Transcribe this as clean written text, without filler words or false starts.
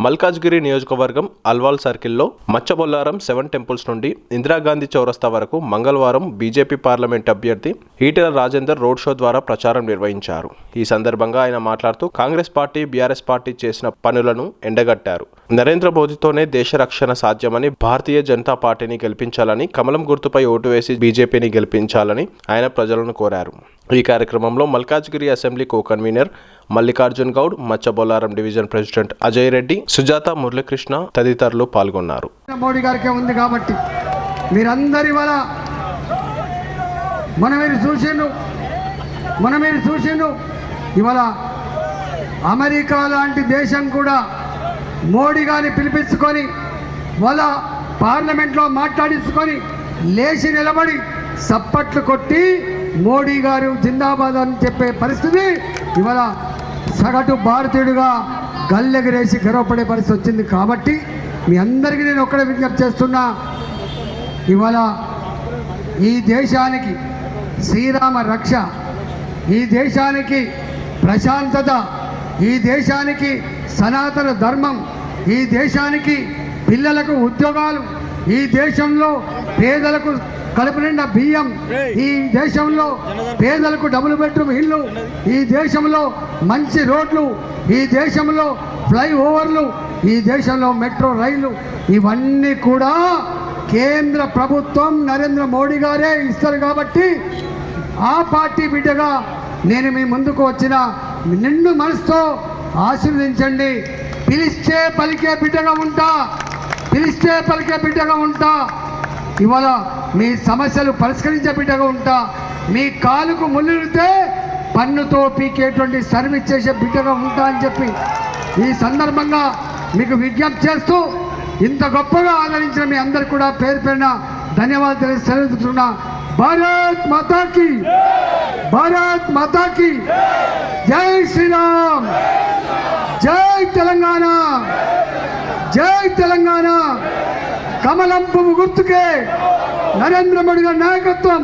మల్కాజ్గిరి నియోజకవర్గం అల్వాల్ సర్కిల్లో మచ్చబొల్లారం 7 టెంపుల్స్ నుండి ఇందిరాగాంధీ చౌరస్తా వరకు మంగళవారం బీజేపీ పార్లమెంట్ అభ్యర్థి ఈటెల రాజేందర్ రోడ్ షో ద్వారా ప్రచారం నిర్వహించారు. ఈ సందర్భంగా ఆయన మాట్లాడుతూ కాంగ్రెస్ పార్టీ, బీఆర్ఎస్ పార్టీ చేసిన పనులను ఎండగట్టారు. నరేంద్ర మోదీతోనే దేశ రక్షణ సాధ్యమని, భారతీయ జనతా పార్టీని గెలిపించాలని, కమలం గుర్తుపై ఓటు వేసి బీజేపీని గెలిపించాలని ఆయన ప్రజలను కోరారు. ఈ కార్యక్రమంలో Malkajgiri assembly co convener Mallikarjun Goud, Machabollaram division president Ajay Reddy, Sujatha Muralikrishna తదితరులు పాల్గొన్నారు. మోడీ గారికి ఉంది కాబట్టి మీరందరి వల్ల మీరు చూసిండు ఇవాళ అమెరికా లాంటి దేశం కూడా మోడీ గారిని పిలిపించుకొని వాళ్ళ పార్లమెంట్లో మాట్లాడించుకొని లేచి నిలబడి సప్పట్లు కొట్టి మోడీ గారు జిందాబాద్ అని చెప్పే పరిస్థితి ఇవాళ సగటు భారతీయుడిగా గల్లెగరేసి గర్వపడే పరిస్థితి వచ్చింది. కాబట్టి మీ అందరికీ నేను ఒక్కడే విజ్ఞప్తి చేస్తున్నా, ఇవాళ ఈ దేశానికి శ్రీరామ రక్ష, ఈ దేశానికి ప్రశాంతత, ఈ దేశానికి సనాతన ధర్మం, ఈ దేశానికి పిల్లలకు ఉద్యోగాలు, ఈ దేశంలో పేదలకు కడుపు నిండా బియ్యం, ఈ దేశంలో పేదలకు డబుల్ బెడ్రూమ్ ఇల్లు, ఈ దేశంలో మంచి రోడ్లు, ఈ దేశంలో ఫ్లైఓవర్లు, ఈ దేశంలో మెట్రో రైళ్లు, ఇవన్నీ కూడా కేంద్ర ప్రభుత్వం నరేంద్ర మోడీ గారే ఇస్తారు. కాబట్టి ఆ పార్టీ బిడ్డగా నేను మీ ముందుకు వచ్చిన నిండు మనసుతో ఆశీర్వదించండి. పిలిస్తే పలికే బిడ్డగా ఉంటా, ఇవాళ మీ సమస్యలు పరిష్కరించే బిడ్డగా ఉంటా, మీ కాలుకు ముళ్ళుతే పన్నుతో పీకేటువంటి సర్వీస్ చేసే బిడ్డగా ఉంటా అని చెప్పి ఈ సందర్భంగా మీకు విజ్ఞప్తి చేస్తూ, ఇంత గొప్పగా ఆదరించిన మీ అందరు కూడా పేరు పేరున ధన్యవాదాలు తెలుస్తున్నా. భారత్ మాతాకి జై శ్రీరామ్, జై తెలంగాణ, కమలం పువ్వు గుర్తుకే నరేంద్ర మోడీ గారి నాయకత్వం.